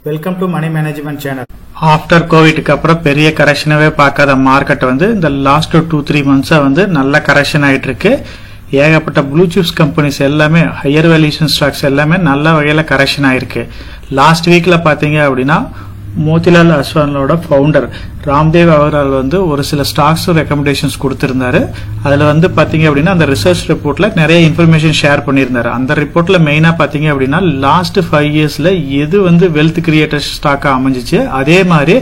Welcome to money management channel. After கோவிட்க்கு அப்புறம் பெரிய கரெக்ஷனவே பார்க்காத மார்க்கெட் வந்து இந்த லாஸ்ட் 2-3 மந்த்ஸா வந்து நல்ல கரெக்ஷன் ஆயிட்டு இருக்கு. ஏகப்பட்ட ப்ளூ சிப்ஸ் கம்பெனிஸ் எல்லாமே ஹையர் வேல்யூஷன் ஸ்டாக்ஸ் எல்லாமே நல்ல வகையில கரெக்ஷன் ஆயிருக்கு. லாஸ்ட் வீக்ல பாத்தீங்க அப்படின்னா மோதிலால் அஸ்வானோட ஃபவுண்டர் ராம்தேவ் அவர்கள் வந்து ஒரு சில ஸ்டாக்ஸ் ரெக்கமெண்டேஷன்ஸ் கொடுத்திருந்தாரு. அதுல வந்து பாத்தீங்க அப்படின்னா அந்த ரிசர்ச் ரிப்போர்ட்ல நிறைய இன்ஃபர்மேஷன் ஷேர் பண்ணியிருந்தாரு. அந்த ரிப்போர்ட்ல மெயினா பாத்தீங்க அப்படின்னா லாஸ்ட் 5 இயர்ஸ்ல எது வந்து வெல்த் கிரியேட்டர் ஸ்டாக்கா அமைஞ்சிச்சு, அதே மாதிரி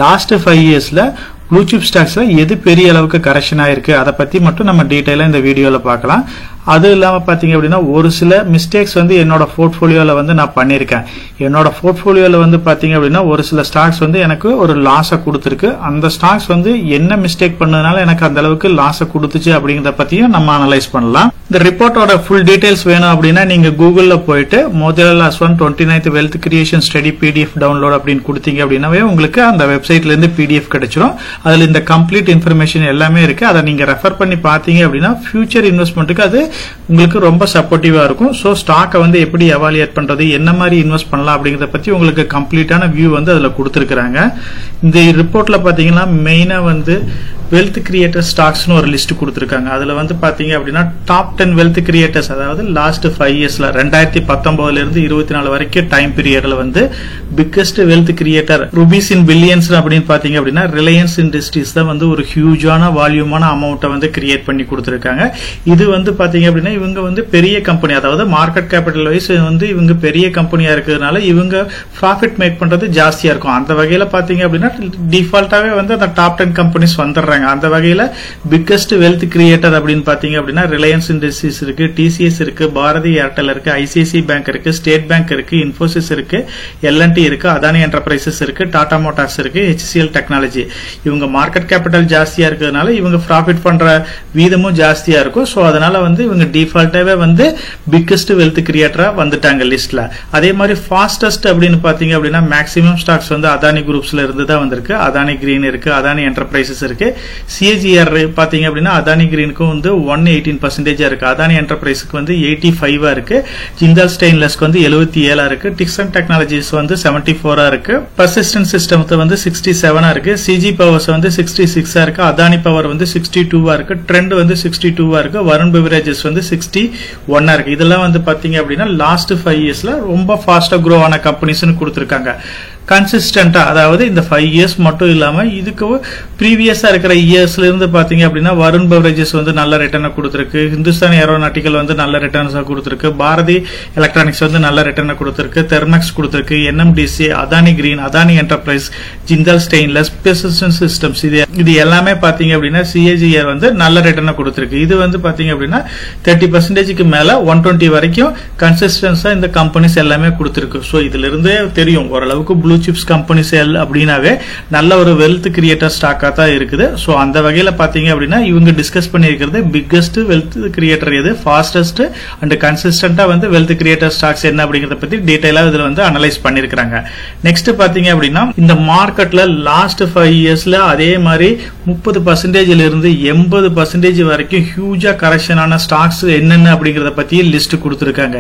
லாஸ்ட் 5 இயர்ஸ்ல ப்ளூ சிப் ஸ்டாக்ஸ்ல எது பெரிய அளவுக்கு கரெக்ஷன் ஆயிருக்கு அதை பத்தி மட்டும் நம்ம டீடைலா இந்த வீடியோல பார்க்கலாம். அது இல்லாம பாத்தீங்க அப்படின்னா ஒரு சில மிஸ்டேக்ஸ் வந்து என்னோட போர்ட்போலியோல வந்து நான் பண்ணிருக்கேன். என்னோட போர்ட்போலியோல வந்து பாத்தீங்க அப்படின்னா ஒரு சில ஸ்டாக்ஸ் வந்து எனக்கு ஒரு லாஸ கொடுத்திருக்கு. அந்த ஸ்டாக்ஸ் வந்து என்ன மிஸ்டேக் பண்ணதுனால எனக்கு அந்த அளவுக்கு லாஸ கொடுத்துச்சு அப்படிங்கறத பத்தியும் நம்ம அனலைஸ் பண்ணலாம். இந்த ரிப்போர்ட்டோட ஃபுல் டீடைல்ஸ் வேணும் அப்படின்னா நீங்க கூகுள்ல போயிட்டு Motilal Oswal 29th wealth creation study PDF download அப்படின்னு கொடுத்தீங்க அப்படின்னாவே உங்களுக்கு அந்த வெப்சைட்ல இருந்து பிடிஎஃப் கிடைச்சிரும். அதுல இந்த கம்ப்ளீட் இன்ஃபர்மேஷன் எல்லாமே இருக்கு. அதை நீங்க ரெஃபர் பண்ணி பாத்தீங்க அப்படின்னா ஃபியூச்சர் இன்வெஸ்ட்மெண்ட்டுக்கு அது உங்களுக்கு ரொம்ப சப்போர்ட்டிவா இருக்கும். சோ ஸ்டாக்கை வந்து எப்படி எவாலுவேட் பண்றது, என்ன மாதிரி இன்வெஸ்ட் பண்ணலாம் அப்படிங்கறத பத்தி உங்களுக்கு கம்ப்ளீட்டான வியூ வந்து அதுல கொடுத்திருக்காங்க. இந்த ரிப்போர்ட்ல பாத்தீங்கன்னா மெயினா வந்து வெல்த் கிரியேட்டர் ஸ்டாக்ஸ்னு ஒரு லிஸ்ட் கொடுத்திருக்காங்க. அதுல வந்து பாத்தீங்க அப்படின்னா டாப் 10 வெல்த் கிரியேட்டர்ஸ், அதாவது லாஸ்ட் 5 இயர்ஸ்ல 2019 இருந்து 24 வரைக்கும் டைம் பீரியட்ல வந்து பிக்கஸ்ட் வெல்த் கிரியேட்டர் ருபீஸ் இன் பில்லியன்ஸ் அப்படின்னு பாத்தீங்க அப்படின்னா ரிலையன்ஸ் இண்டஸ்ட்ரீஸ் தான் வந்து ஒரு ஹியூஜான வால்யூமான அமௌண்ட்டை வந்து கிரியேட் பண்ணி கொடுத்திருக்காங்க. இது வந்து பாத்தீங்க அப்படின்னா இவங்க வந்து பெரிய கம்பெனி, அதாவது மார்க்கெட் கேபிட்டல் வைஸ் வந்து இவங்க பெரிய கம்பெனியா இருக்கிறதுனால இவங்க ப்ராஃபிட் மேக் பண்றது ஜாஸ்தியா இருக்கும். அந்த வகையில பாத்தீங்க அப்படின்னா டிஃபால்ட்டாவே வந்து அந்த டாப் 10 கம்பெனிஸ் வந்துடுறாங்க. அந்த வகையில பிக்கஸ்ட் வெல்த் கிரியேட்டர் அப்படின்னு பாத்தீங்க அப்படின்னா ரிலையன்ஸ் இண்டஸ்ட்ரீஸ் இருக்கு, டிசிஎஸ் இருக்கு, பாரதி ஏர்டெல் இருக்கு, ஐசிஐசி பேங்க் இருக்கு, ஸ்டேட் பேங்க் இருக்கு, இன்ஃபோசிஸ் இருக்கு, எல்என்டி இருக்கு, அதானி என்டர்பிரைசஸ் இருக்கு, டாடா மோட்டார்ஸ் இருக்கு, HCL டெக்னாலஜி. இவங்க மார்க்கெட் கேபிட்டல் ஜாஸ்தியா இருக்கிறதுனால இவங்க ப்ராஃபிட் பண்ற வீதமும் ஜாஸ்தியா இருக்கும். சோ அதனால வந்து இவங்க டிஃபால்ட்டாவே வந்து பிக்கஸ்ட் வெல்த் கிரியேட்டரா வந்துட்டாங்க லிஸ்ட்ல. அதே மாதிரி ஃபாஸ்டஸ்ட் அப்படின்னு பாத்தீங்க அப்படின்னா மேக்ஸிமம் ஸ்டாக்ஸ் வந்து அதானி குரூப்ஸ்ல இருந்து தான் வந்திருக்கு. அதானி கிரீன் இருக்கு, அதானி என்டர்பிரைசஸ் இருக்கு. CAGR பாத்தீங்க அப்படின்னா அதானி கிரீனுக்கு வந்து 118% இருக்கு, அதானி என்டர்பிரைஸ்க்கு வந்து 85 இருக்கு, ஜிந்தால் ஸ்டெயின்லெஸ்க்கு வந்து 77 இருக்கு, டிக்சன் டெக்னாலஜிஸ் வந்து 74 இருக்கு, பர்சிஸ்டன்ட் சிஸ்டம்ஸ் வந்து 67 இருக்கு, சிஜி பவர்ஸ் வந்து 66 இருக்கு, அதானி பவர் வந்து 62 இருக்கு, ட்ரெண்ட் வந்து 62 இருக்கு, வருண் பெவரேஜஸ் வந்து 61 இருக்கு. இதெல்லாம் வந்து பாத்தீங்க அப்படின்னா லாஸ்ட் 5 இயர்ஸ்ல ரொம்ப ஃபாஸ்டா க்ரோ ஆன கம்பெனிஸ்னு கொடுத்திருக்காங்க. கன்சிஸ்டன்டா, அதாவது இந்த 5 இயர்ஸ் மட்டும் இல்லாம இதுக்கு ப்ரீவியஸா இருக்கிற இயர்ஸ்ல இருந்து பாத்தீங்க அப்படின்னா வருண் பெவரேஜஸ் வந்து நல்ல ரிட்டர்னை கொடுத்திருக்கு, ஹிந்துஸ்தான் ஏரோநாட்டிக்கல் வந்து நல்ல ரிட்டர்ன்ஸ் கொடுத்திருக்கு, பாரதி எலக்ட்ரானிக்ஸ் வந்து நல்ல ரிட்டர்னை கொடுத்திருக்கு, தெர்மெக்ஸ் கொடுத்திருக்கு, NMDC, Adani green, Adani enterprise, Jindal stainless, persistent systems, இது எல்லாமே பாத்தீங்க அப்படின்னா CAGR வந்து நல்ல ரிட்டர்னை கொடுத்திருக்கு. இது வந்து பாத்தீங்க அப்படின்னா 30% மேல 120 வரைக்கும் கன்சிஸ்டன்ஸா இந்த கம்பெனிஸ் எல்லாமே கொடுத்திருக்கு. சோ இதுல இருந்தே தெரியும் ஓரளவுக்கு ப்ளூ சிப்ஸ் கம்பெனிஸ் அப்படின்னாவே நல்ல ஒரு வெல்த் கிரியேட்டர் ஸ்டாக்கா தான் இருக்குது. சோ அந்த வகையில பாத்தீங்க அப்படின்னா இவங்க டிஸ்கஸ் பண்ணிருக்கிறது பிக்கஸ்ட் வெல்த் கிரியேட்டர் எது, ஃபாஸ்டஸ்ட் அண்ட் கன்சிஸ்டன்டா வந்து வெல்த் கிரியேட்டர் ஸ்டாக்ஸ் என்ன அப்படிங்கறத பத்தி டீடைலா இதுல வந்து அனலைஸ் பண்ணிருக்காங்க. நெக்ஸ்ட் பாத்தீங்க அப்படின்னா இந்த மார்க்கெட்ல லாஸ்ட் 5 இயர்ஸ்ல அதே மாதிரி 30% இருந்து 80% வரைக்கும் ஹியூஜா கரெக்ஷன் ஆன ஸ்டாக்ஸ் என்னென்ன அப்படிங்கறத பத்தி லிஸ்ட் கொடுத்திருக்காங்க.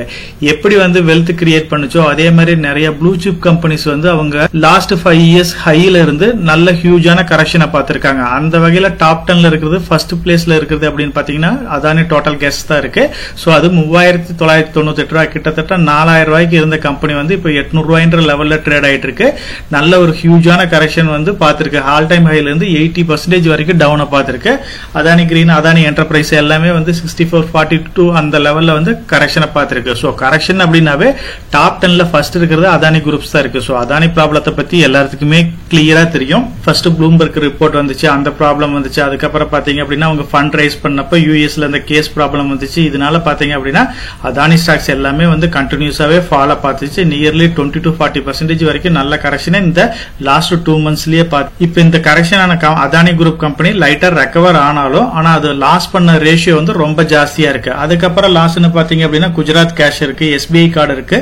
எப்படி வந்து வெல்த் கிரியேட் பண்ணுச்சோ அதே மாதிரி நிறைய ப்ளூ சிப் கம்பெனிஸ் வந்து அவங்க லாஸ்ட் 5 இயர்ஸ் ஹைல இருந்து நல்ல ஹியூஜான கரெக்ஷனை பார்த்திருக்காங்க. அந்த வகையில டாப் 10ல இருக்கிறது ஃபர்ஸ்ட் பிளேஸ்ல இருக்கிறது அப்படின்னு பாத்தீங்கன்னா அதானி டோட்டல் கேஸ் தான் இருக்கு. சோ அது 3998 ரூபாய், கிட்டத்தட்ட 4000 ரூபாய்க்கு இருந்த கம்பெனி வந்து இப்போ 800 ரூபாய்ன்ற லெவல்ல ட்ரேட் ஆயிட்டு இருக்கு. நல்ல ஒரு ஹியூஜான கரெக்ஷன் வந்து பார்த்திருக்கு. ஆல் டைம் ஹைல இருந்து 80% வரைக்கும் டவுனை பார்த்திருக்கு. அதானி கிரீன், அதானி என்டர்பிரைஸ் எல்லாமே வந்து 6442 அந்த லெவல்ல வந்து கரெக்ஷனை பார்த்திருக்கு. சோ கரெக்ஷன் அப்படின்னாவே டாப் 10ல ஃபர்ஸ்ட் இருக்கிறது அதானி குரூப்ஸ் தான் இருக்கு. சோ அதானி ப்ராப்ளத்தை பத்தி எல்லாத்துக்குமே கிளியரா தெரியும். ஃபர்ஸ்ட் ப்ளூம்பர்க் ரிப்போர்ட் வந்துச்சு, அந்த ப்ராப்ளம் வந்துச்சு. அதுக்கப்புறம் பாத்தீங்க அப்படின்னா அவங்க ஃபண்ட் ரைஸ் பண்ணப்ப யூஎஸ்ல அந்த கேஸ் ப்ராப்ளம் வந்துச்சு. இதனால பாத்தீங்க அப்படின்னா அதானி ஸ்டாக்ஸ் எல்லாமே வந்து கண்டினியூஸாவே ஃபாலோ பார்த்துச்சு. நியர்லி 20-40% வரைக்கும் நல்ல கரெக்ஷன் இந்த லாஸ்ட் 2 மந்த்ஸ்லயே பார்த்து. இப்ப இந்த கரெக்ஷன் ஆன அதானி குரூப் கம்பெனி லைட்டா ரெக்கவர் ஆனாலும் ஆனா அது லாஸ் பண்ண ரேஷியோ வந்து ரொம்ப ஜாஸ்தியா இருக்கு. அதுக்கப்புறம் லாஸ்ட்னு பாத்தீங்க அப்படின்னா குஜராத் கேஷ் இருக்கு, SBI கார்டு இருக்கு,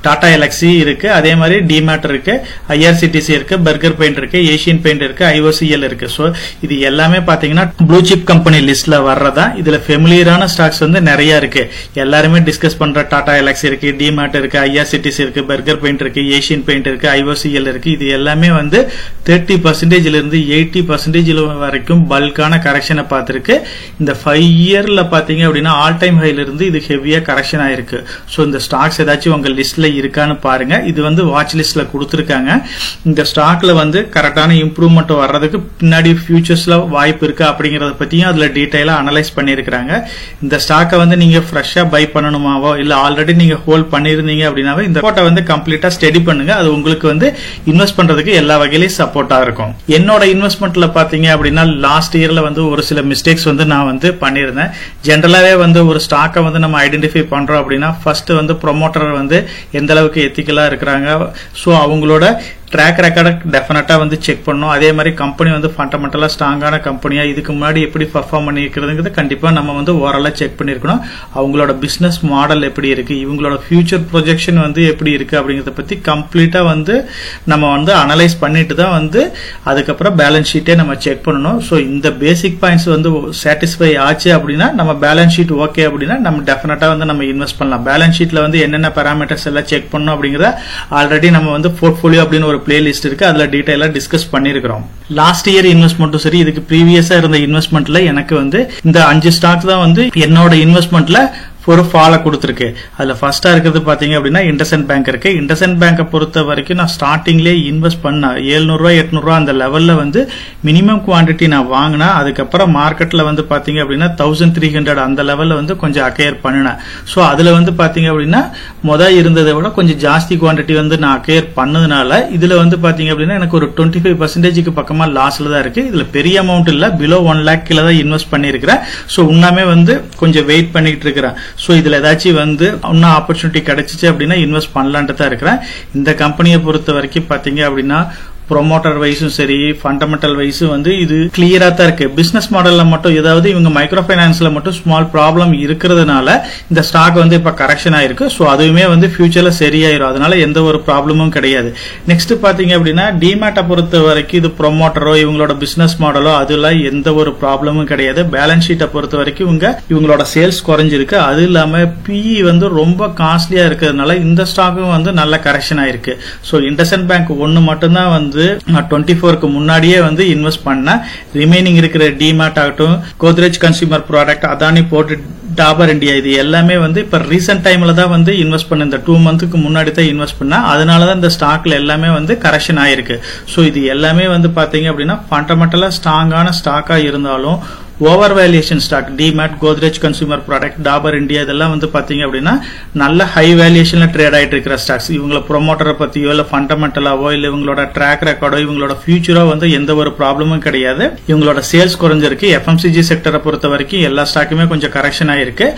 டாடா எலக்ஸி இருக்கு, அதே மாதிரி டிமேட் இருக்கு, ஐஆர்சிடிசி இருக்கு, பர்கர் பெயிண்ட் இருக்கு, ஏசியன் பெயிண்ட் இருக்கு, ஐஓசிஎல் இருக்கு. சோ இது எல்லாமே பாத்தீங்கன்னா ப்ளூ சிப் கம்பெனி லிஸ்ட்ல வர்றதா. இதுல ஃபெமிலியரான ஸ்டாக்ஸ் வந்து நிறைய இருக்கு. எல்லாருமே டிஸ்கஸ் பண்ற டாடா எலக்ஸ் இருக்கு, டிமார்ட் இருக்கு, ஐஆர்சிடிசி இருக்கு, பர்கர் பெயிண்ட் இருக்கு, ஏசியன் பெயிண்ட் இருக்கு, ஐஓசிஎல் இருக்கு. இது எல்லாமே வந்து 30% இருந்து 80% வரைக்கும் பல்கான கரெக்ஷனை பார்த்திருக்கு. இந்த 5 இயர்ல பாத்தீங்க அப்படின்னா ஆல் டைம் ஹைல இருந்து இது ஹெவியா கரெக்ஷன் ஆயிருக்கு. சோ இந்த ஸ்டாக்ஸ் ஏதாச்சும் உங்க லிஸ்ட்ல இருக்கான்னு பாருங்க. இது வந்து வாட்ச் லிஸ்ட்ல கொடுத்திருக்காங்க. இந்த ஸ்டாக்ல வந்து கரெக்டான இம்ப்ரூவ்மெண்ட் வர்றதுக்கு பின்னாடி ஃபியூச்சர்ஸ்ல வாய்ப்பு இருக்கு அப்படிங்கறத பத்தியும் அதுல டீடைலா அனலைஸ் பண்ணிருக்காங்க. இந்த ஸ்டாக்கை வந்து நீங்க ஃப்ரெஷ்ஷா பை பண்ணணுமாவோ இல்ல ஆல்ரெடி நீங்க ஹோல்ட் பண்ணிருந்தீங்க அப்படின்னாவே இந்த போட்டோ வந்து கம்ப்ளீட்டா ஸ்டடி பண்ணுங்க. அது உங்களுக்கு வந்து இன்வெஸ்ட் பண்றதுக்கு எல்லா வகையிலும் சப்போர்ட்டா இருக்கும். என்னோட இன்வெஸ்ட்மெண்ட்ல பாத்தீங்க அப்படின்னா லாஸ்ட் இயர்ல வந்து ஒரு சில மிஸ்டேக்ஸ் வந்து நான் வந்து பண்ணிருந்தேன். ஜெனரலாவே வந்து ஒரு ஸ்டாக்கை வந்து நம்ம ஐடென்டிஃபை பண்றோம் அப்படின்னா ஃபர்ஸ்ட் வந்து ப்ரொமோட்டர் வந்து எந்த அளவுக்கு எத்திக்கலா இருக்கிறாங்க, சோ அவங்களோட ட்ராக் ரெக்கார்டை டெஃபினட்டா வந்து செக் பண்ணணும். அதே மாதிரி கம்பெனி வந்து ஃபண்டமெண்டலா ஸ்ட்ராங்கான கம்பெனியா இதுக்கு முன்னாடி எப்படி பெர்ஃபார்ம் பண்ணிருக்கிறதுங்கிறது கண்டிப்பா நம்ம வந்து ஓரளவு செக் பண்ணிருக்கணும். அவங்களோட பிசினஸ் மாடல் எப்படி இருக்கு, இவங்களோட ஃபியூச்சர் ப்ரொஜெக்ஷன் வந்து எப்படி இருக்கு அப்படிங்கறத பத்தி கம்ப்ளீட்டா வந்து நம்ம வந்து அனலைஸ் பண்ணிட்டு தான் வந்து அதுக்கப்புறம் பேலன்ஸ் ஷீட்டே நம்ம செக் பண்ணணும். சோ இந்த பேசிக் பாயிண்ட்ஸ் வந்து சாட்டிஸ்ஃபை ஆச்சு அப்படின்னா நம்ம பேலன்ஸ் ஷீட் ஓகே அப்படின்னா நம்ம டெஃபினட்டா வந்து நம்ம இன்வெஸ்ட் பண்ணலாம். பேலன்ஸ் ஷீட்ல வந்து என்னென்ன பாராமீட்டர்ஸ் எல்லாம் செக் பண்ணணும் அப்படிங்கறத ஆல்ரெடி நம்ம வந்து போர்ட்ஃபோலியோ அப்படின்னு ஒரு பிளேலிஸ்ட் இருக்கு, அதுல டீடைலா டிஸ்கஸ் பண்ணிருக்கிறோம். லாஸ்ட் இயர் இன்வெஸ்ட்மெண்ட்டும் சரி, இதுக்கு ப்ரீவியஸா இருந்த இன்வெஸ்ட்மெண்ட்ல எனக்கு வந்து இந்த 5 ஸ்டாக் தான் வந்து என்னோட இன்வெஸ்ட்மெண்ட்ல ஒரு ஃபால கொடுத்திருக்கு. அதுல ஃபர்ஸ்டா இருக்கிறது பாத்தீங்க அப்படின்னா இண்டஸ்இண்ட் பேங்க் இருக்கு. இண்டஸ்இண்ட் பேங்கை பொறுத்த வரைக்கும் நான் ஸ்டார்டிங்லேயே இன்வெஸ்ட் பண்ண 700 800 அந்த லெவல்ல வந்து மினிமம் குவான்டிட்டி நான் வாங்கினா, அதுக்கப்புறம் மார்க்கெட்ல வந்து பாத்தீங்க அப்படின்னா 1300 அந்த லெவல்ல வந்து கொஞ்சம் அக்கையர் பண்ணினேன். சோ அதுல வந்து பாத்தீங்க அப்படின்னா இருந்ததை விட கொஞ்சம் ஜாஸ்தி குவான்டிட்டி வந்து நான் அக்கையர் பண்ணதுனால இதுல வந்து பாத்தீங்க அப்படின்னா எனக்கு ஒரு 25% பக்கமா லாஸ்ல தான் இருக்கு. இதுல பெரிய அமௌண்ட் இல்ல, பிலோ 1 lakh கீழ தான் இன்வெஸ்ட் பண்ணிருக்கிறேன். சோ உண்மையாவே வந்து கொஞ்சம் வெயிட் பண்ணிட்டு இருக்கிறேன். சோ இதுல ஏதாச்சும் வந்து இன்னும் ஆப்பர்ச்சுனிட்டி கிடைச்சிச்சு அப்படின்னா இன்வெஸ்ட் பண்ணலான்ட்டு தான் இருக்கிறேன். இந்த கம்பெனியை பொறுத்த வரைக்கும் பாத்தீங்க அப்படின்னா ப்ரொமோட்டர் வைஸும் சரி, ஃபண்டமெண்டல் வைஸும் வந்து இது கிளியரா தான் இருக்கு. பிசினஸ் மாடல்ல மட்டும் ஏதாவது இவங்க மைக்ரோ பைனான்ஸ்ல மட்டும் ஸ்மால் ப்ராப்ளம் இருக்கிறதுனால இந்த ஸ்டாக் வந்து இப்ப கரெக்ஷன் ஆயிருக்கு. சோ அதுவுமே வந்து ஃபியூச்சர்ல சரியாயிரும். அதனால எந்த ஒரு ப்ராப்ளமும் கிடையாது. நெக்ஸ்ட் பாத்தீங்க அப்படின்னா டிமேட்டை பொறுத்த வரைக்கும் இது ப்ரொமோட்டரோ இவங்களோட பிசினஸ் மாடலோ அதுல எந்த ஒரு ப்ராப்ளமும் கிடையாது. பேலன்ஸ் ஷீட்டை பொறுத்த வரைக்கும் இவங்களோட சேல்ஸ் குறைஞ்சிருக்கு. அது இல்லாம பிஇ வந்து ரொம்ப காஸ்ட்லியா இருக்கிறதுனால இந்த ஸ்டாக்கும் வந்து நல்ல கரெக்ஷன் ஆயிருக்கு. சோ இண்டஸ்இண்ட் பேங்க் ஒன்னு மட்டும்தான் வந்து 24க்கு முன்னாடியே வந்து இன்வெஸ்ட் பண்ண. ரிமைனிங் இருக்கிற டிமார்ட் ஆகட்டும், Godrej consumer product, Adani port, Dabur India, இது எல்லாமே வந்து இப்ப ரீசென்ட் டைம்ல தான் வந்து இன்வெஸ்ட் பண்ண. இந்த 2 மந்த்துக்கு முன்னாடி தான் இன்வெஸ்ட் பண்ண. அதனாலதான் இந்த ஸ்டாக்ல எல்லாமே வந்து கரெக்ஷன் ஆயிருக்கு. சோ இது எல்லாமே வந்து பாத்தீங்க அப்படின்னா ஃபண்டமெண்டலா ஸ்ட்ராங்கான ஸ்டாக்கா இருந்தாலும் over valuation stock, demat, Godrej consumer product, Dabur India இதெல்லாம் வந்து பாத்தீங்க அப்படின்னா நல்ல ஹை வேல்யூஷன்ல ட்ரேட் ஆயிட்டு இருக்கிற ஸ்டாக்ஸ். இவங்கள ப்ரொமோட்டரை பத்தியோ இல்ல ஃபண்டமெண்டலாவோ இல்ல இவங்களோட ட்ராக் ரெக்கார்டோ இவங்களோட ஃபியூச்சரோ வந்து எந்த ஒரு ப்ராப்ளமும் கிடையாது. இவங்களோட சேல்ஸ் குறைஞ்சிருக்கு. எஃப்எம்சிஜி செக்டரை பொறுத்த வரைக்கும் எல்லா ஸ்டாக்குமே கொஞ்சம் கரெக்ஷன் ஆயிருக்கு.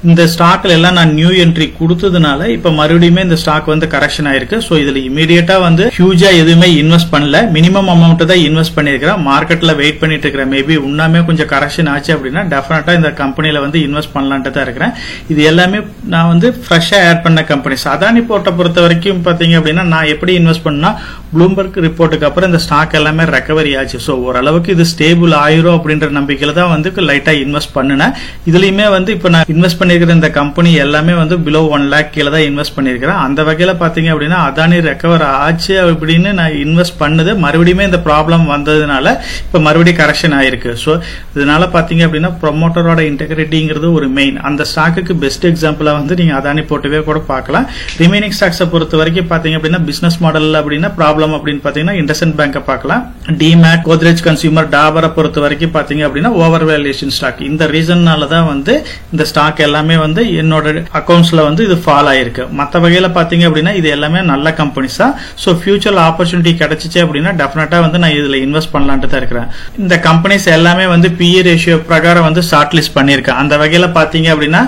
இந்த ஸ்டாக்ல எல்லாம் நான் நியூ என்ட்ரி கொடுத்ததுனால இப்ப மறுபடியும் இந்த ஸ்டாக் வந்து கரெக்ஷன் ஆயிருக்கு. சோ இதுல இமீடியட்டா வந்து ஹியூஜா எதுவுமே இன்வெஸ்ட் பண்ணல. மினிமம் அமௌண்ட் தான் இன்வெஸ்ட் பண்ணிருக்கிறேன். மார்க்கெட்ல வெயிட் பண்ணிட்டு இருக்கிறேன். மேபி உண்மையுமே கொஞ்சம் கரெக்ஷன் ஆச்சு அப்படின்னா டெஃபினட்டா இந்த கம்பெனில வந்து இன்வெஸ்ட் பண்ணலான்ட்டு தான் இருக்கிறேன். இது எல்லாமே நான் வந்து ஃப்ரெஷ்ஷா ஆட் பண்ண கம்பெனிஸ். அதானி போர்ட்டை பொறுத்த வரைக்கும் பாத்தீங்க அப்படின்னா நான் எப்படி இன்வெஸ்ட் பண்ணா ப்ளூம்பர்க் ரிப்போர்ட்டுக்கு அப்புறம் இந்த ஸ்டாக் எல்லாமே ரெக்கவரி ஆச்சு. சோ ஓரளவுக்கு இது ஸ்டேபிள் ஆயிரும் அப்படின்ற நம்பிக்கையில தான் வந்து லைட்டா இன்வெஸ்ட் பண்ணினேன். இதுலயுமே வந்து இப்ப நான் இன்வெஸ்ட் பண்ணிருக்கிற இந்த கம்பெனி எல்லாமே வந்து பிலோ 1 lakh கீழ தான் இன்வெஸ்ட் பண்ணிருக்கிறேன். அந்த வகையில பாத்தீங்க அப்படின்னா அதானி ரெக்கவர் ஆச்சு அப்படின்னு நான் இன்வெஸ்ட் பண்ணது மறுபடியும் இந்த ப்ராப்ளம் வந்ததுனால இப்ப மறுபடியும் கரெக்ஷன் ஆயிருக்கு. சோ இதனால பாத்தீங்க அப்படின்னா ப்ரொமோட்டரோட இன்டெகிரிட்டிங்கிறது ஒரு மெயின். அந்த ஸ்டாக்கு பெஸ்ட் எக்ஸாம்பிளா வந்து நீங்க அதானி போட்டுவே கூட பார்க்கலாம். ரிமைனிங் ஸ்டாக்ஸை பொறுத்த வரைக்கும் பாத்தீங்க அப்படின்னா பிசினஸ் மாடல் அப்படின்னா ப்ராப்ளம் அப்படின்னு பாத்தீங்கன்னா இண்டஸ்இண்ட் பேங்கை பார்க்கலாம். டிமேட், கோத்ரேஜ் கன்சியூமர், டாபரை பொறுத்த வரைக்கும் பாத்தீங்க அப்படின்னா ஓவர் வேல்யூஷன் ஸ்டாக். இந்த ரீசன்னால தான் வந்து இந்த ஸ்டாக் எல்லாமே வந்து என்னோட அக்கௌண்ட்ஸ்ல வந்து இது ஃபால் ஆயிருக்கு. மற்ற வகையில பாத்தீங்க அப்படின்னா இது எல்லாமே நல்ல கம்பெனிஸா. சோ ஃபியூச்சர்ல ஆப்பர்ச்சுனிட்டி கிடைச்சிச்சு அப்படின்னா டெஃபினட்டா வந்து நான் இதுல இன்வெஸ்ட் பண்ணலான்ட்டு தான் இருக்கிறேன். இந்த கம்பெனிஸ் எல்லாமே வந்து பிஇ ரேஷியோ பிரகாரம் வந்து ஷார்ட் லிஸ்ட் பண்ணிருக்கேன். அந்த வகையில பாத்தீங்க அப்படின்னா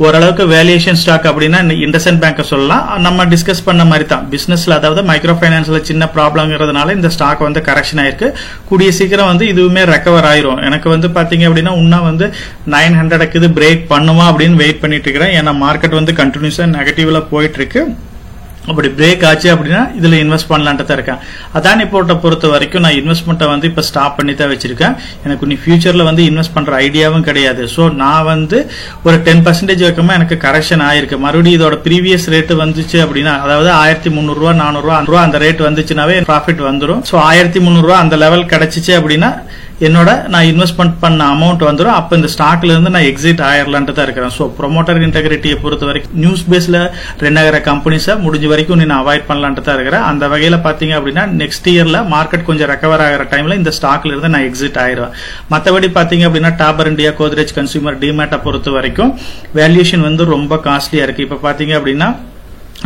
ஓரளவுக்கு வேல்யூஷன் ஸ்டாக் அப்படின்னா இண்டஸ்இண்ட் பேங்க் சொல்லலாம். நம்ம டிஸ்கஸ் பண்ண மாதிரி தான் பிசினஸ்ல, அதாவது மைக்ரோ பைனான்ஸ்ல சின்ன ப்ராப்ளம்ங்கிறதுனால இந்த ஸ்டாக் வந்து கரெக்ஷன் ஆயிருக்கு. கூடிய சீக்கிரம் வந்து இதுவுமே ரெக்கவர் ஆயிரும். எனக்கு வந்து பாத்தீங்க அப்படின்னா இன்னும் வந்து 900க்கு இது பிரேக் பண்ணுமா அப்படின்னு வெயிட் பண்ணிட்டு இருக்கிறேன். ஏன்னா மார்க்கெட் வந்து கண்டினியூஸா நெகட்டிவ்ல போயிட்டு இருக்கு. அப்படி பிரேக் ஆச்சு அப்படின்னா இதுல இன்வெஸ்ட் பண்ணலான்ட்டு தான் இருக்கேன். அதானி போர்ட்டை பொறுத்த வரைக்கும் நான் இன்வெஸ்ட்மெண்ட்டை வந்து இப்ப ஸ்டாப் பண்ணி தான் வச்சிருக்கேன். எனக்கு நீ ஃபியூச்சர்ல வந்து இன்வெஸ்ட் பண்ற ஐடியாவும் கிடையாது. ஸோ நான் வந்து ஒரு 10% வைக்கமா எனக்கு கரெக்ஷன் ஆயிருக்கு. மறுபடியும் இதோட ப்ரீவியஸ் ரேட் வந்துச்சு அப்படின்னா, அதாவது 1300 ரூபா 400 ரூபா அந்த ரேட் வந்துச்சுனாவே ப்ராஃபிட் வந்துடும். ஸோ 1300 ரூபா அந்த லெவல் கிடைச்சிச்சு அப்படின்னா என்னோட நான் இன்வெஸ்ட்மெண்ட் பண்ண அமௌண்ட் வந்துடும். அப்ப இந்த ஸ்டாக்ல இருந்து நான் எக்ஸிட் ஆயிரலான்ட்டு தான் இருக்கிறேன். ஸோ ப்ரொமோட்டர் இன்டெகிரிட்டியை பொறுத்த வரைக்கும் நியூஸ் பேஸ்ல ரன் ஆகிற கம்பெனிஸை முடிஞ்ச வரைக்கும் நான் அவாய்ட் பண்ணலான்ட்டு தான் இருக்கிறேன். அந்த வகையில பாத்தீங்க அப்படின்னா நெக்ஸ்ட் இயர்ல மார்க்கெட் கொஞ்சம் ரெக்கவர் ஆகிற டைம்ல இந்த ஸ்டாக்ல இருந்து நான் எக்ஸிட் ஆயிடுவேன். மற்றபடி பாத்தீங்க அப்படின்னா டாபர் இந்தியா, கோத்ரேஜ் கன்சூமர், டிமேட்டை பொறுத்த வரைக்கும் வேல்யூஷன் வந்து ரொம்ப காஸ்ட்லியா இருக்கு. இப்ப பாத்தீங்க அப்படின்னா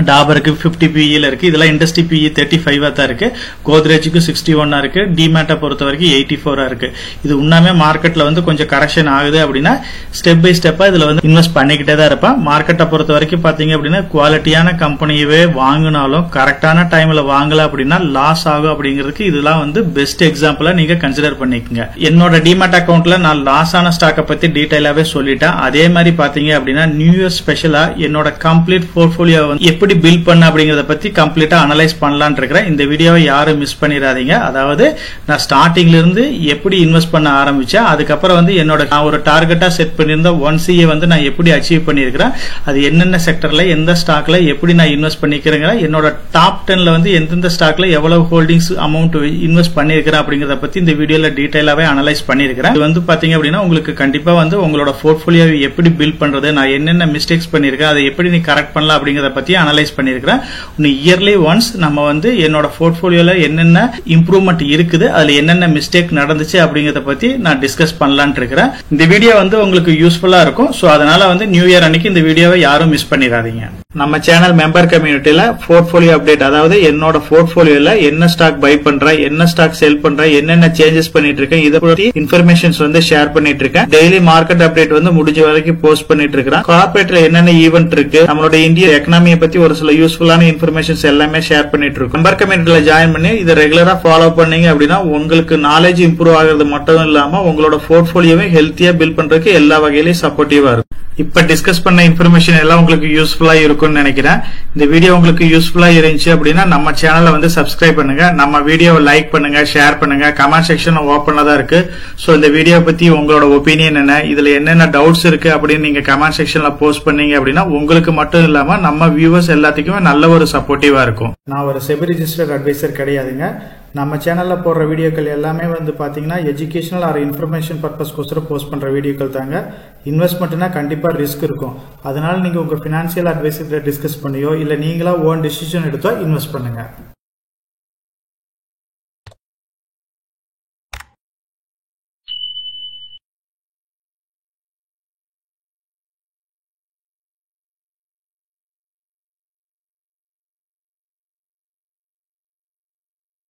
டாபருக்கு 50 PE இருக்கு. இதெல்லாம் இண்டஸ்ட்ரி PE 35 தான் இருக்கு. கோத்ரேஜுக்கு 61 இருக்கு. டிமேட்டை பொறுத்த வரைக்கும் 84 இருக்கு. இது உண்மையாவே மார்க்கெட்ல வந்து கொஞ்சம் கரெக்ஷன் ஆகுது அப்படின்னா ஸ்டெப் பை ஸ்டெப்பா இதுல வந்து இன்வெஸ்ட் பண்ணிக்கிட்டே தான் இருப்பேன். மார்க்கெட்டை பொறுத்த வரைக்கும் பாத்தீங்க அப்படின்னா குவாலிட்டியான கம்பெனியவே வாங்கினாலும் கரெக்டான டைம்ல வாங்கல அப்படின்னா லாஸ் ஆகும் அப்படிங்கிறதுக்கு இதெல்லாம் வந்து பெஸ்ட் எக்ஸாம்பிளா நீங்க கன்சிடர் பண்ணிக்கோங்க. என்னோட டிமேட் அக்கௌண்ட்ல நான் லாஸ் ஆன ஸ்டாக்கை பத்தி டீடைலாவே சொல்லிட்டேன். அதே மாதிரி பாத்தீங்க அப்படின்னா நியூ இயர் ஸ்பெஷலா என்னோட கம்ப்ளீட் போர்ட்போலியோ வந்து எப்படி பில்ட் பண்ண அப்படிங்கறத பத்தி கம்ப்ளீட்டா அனலைஸ் பண்ணலாம்னு இருக்கிறேன். இந்த வீடியோவை யாரும் மிஸ் பண்ணிடாதீங்க. அதாவது நான் ஸ்டார்டிங்ல இருந்து எப்படி இன்வெஸ்ட் பண்ண ஆரம்பிச்சேன், அதுக்கப்புறம் வந்து நான் ஒரு டார்கெட்டா செட் பண்ணியிருந்த 1CA வந்து நான் எப்படி அச்சீவ் பண்ணியிருக்கிறேன், அது என்னென்ன செக்டர்ல எந்த ஸ்டாக்ல எப்படி நான் இன்வெஸ்ட் பண்ணிக்கிறேங்க, என்னோட டாப் 10ல வந்து எந்தெந்த ஸ்டாக்ல எவ்வளவு ஹோல்டிங்ஸ் அமௌண்ட் இன்வெஸ்ட் பண்ணியிருக்கிறேன் அப்படிங்கறத பத்தி இந்த வீடியோல டீடைலாவே அனலைஸ் பண்ணியிருக்கிறேன். இது வந்து பாத்தீங்க அப்படின்னா உங்களுக்கு கண்டிப்பா வந்து உங்களோட போர்ட்போலியோ எப்படி பில்ட் பண்றது, நான் என்னென்ன மிஸ்டேக்ஸ் பண்ணிருக்கேன், அதை எப்படி நீ கரெக்ட் பண்ணலாம் அப்படிங்கறத பத்தி அனலைஸ் பண்ணிருக்கிறேன். இயர்லி ஒன்ஸ் நம்ம வந்து என்னோட போர்ட்போலியோல என்னென்ன இம்ப்ரூவ்மெண்ட் இருக்குது, அதுல என்னென்ன மிஸ்டேக் நடந்துச்சு அப்படிங்கறத பத்தி நான் டிஸ்கஸ் பண்ணலாம்னு இருக்கிறேன். இந்த வீடியோ வந்து உங்களுக்கு யூஸ்ஃபுல்லா இருக்கும். சோ அதனால வந்து நியூ இயர் அன்னைக்கு இந்த வீடியோவை யாரும் மிஸ் பண்ணிடாதீங்க. நம்ம சேனல் மெம்பர் கம்யூனிட்டியில போர்ட்போலியோ அப்டேட், அதாவது என்னோட போர்ட்போலியோல என்ன ஸ்டாக் பை பண்றேன், என்ன ஸ்டாக் செல் பண்றேன், என்னென்ன சேஞ்சஸ் பண்ணிட்டு இருக்கேன், இதை பத்தி இன்ஃபர்மேஷன்ஸ் வந்து ஷேர் பண்ணிட்டு இருக்கேன். டெய்லி மார்க்கெட் அப்டேட் வந்து முடிஞ்ச வரைக்கும் போஸ்ட் பண்ணிட்டு இருக்கேன். கார்பரேட்ல என்னென்ன ஈவென்ட் இருக்கு, நம்மளோட இந்திய எக்கனாமியை பத்தி ஒரு சில யூஸ்ஃபுல்லான இன்ஃபர்மேஷன்ஸ் எல்லாமே ஷேர் பண்ணிட்டு இருக்கோம். மெம்பர் கம்யூனிட்டியில ஜாயின் பண்ணி இதை ரெகுலரா ஃபாலோ பண்ணீங்க அப்படின்னா உங்களுக்கு நாலேஜ் இம்ப்ரூவ் ஆகிறது மட்டும் இல்லாம உங்களோட போர்ட்போலியோவை ஹெல்த்தியா பில்ட் பண்றதுக்கு எல்லா வகையிலும் சப்போர்ட்டிவா இருக்கும். இப்ப டிஸ்கஸ் பண்ண இன்ஃபர்மேஷன் எல்லாம் உங்களுக்கு யூஸ்ஃபுல்லா இருக்கும்னு நினைக்கிறேன். இந்த வீடியோ உங்களுக்கு யூஸ்ஃபுல்லா இருந்துச்சு அப்படின்னா நம்ம சேனலை வந்து சப்ஸ்கிரைப் பண்ணுங்க, நம்ம வீடியோவை லைக் பண்ணுங்க, ஷேர் பண்ணுங்க. கமெண்ட் செக்ஷன் ஓப்பனா தான் இருக்கு. சோ இந்த வீடியோ பத்தி உங்களோட ஒப்பீனியன் என்ன, இதுல என்னென்ன டவுட்ஸ் இருக்கு அப்படின்னு நீங்க கமெண்ட் செக்ஷன்ல போஸ்ட் பண்ணீங்க அப்படின்னா உங்களுக்கு மட்டும் இல்லாம நம்ம வியூவர்ஸ் எல்லாத்துக்குமே நல்ல ஒரு சப்போர்ட்டிவா இருக்கும். நான் ஒரு செபி ரிஜிஸ்டர்ட் அட்வைசர் கிடையாதுங்க. நம்ம சேனல்ல போடுற வீடியோக்கள் எல்லாமே வந்து பாத்தீங்கன்னா எஜுகேஷனல் ஆர் இன்ஃபர்மேஷன் பர்பஸ்க்கோசரம் போஸ்ட் பண்ற வீடியோக்கள் தாங்க. இன்வெஸ்ட்மெண்ட்னா கண்டிப்பா ரிஸ்க் இருக்கும். அதனால நீங்க உங்க பினான்சியல் அட்வைசர் டிஸ்கஸ் பண்ணியோ இல்ல நீங்களா ஓன் டிசிஷன் எடுத்தோ இன்வெஸ்ட் பண்ணுங்க.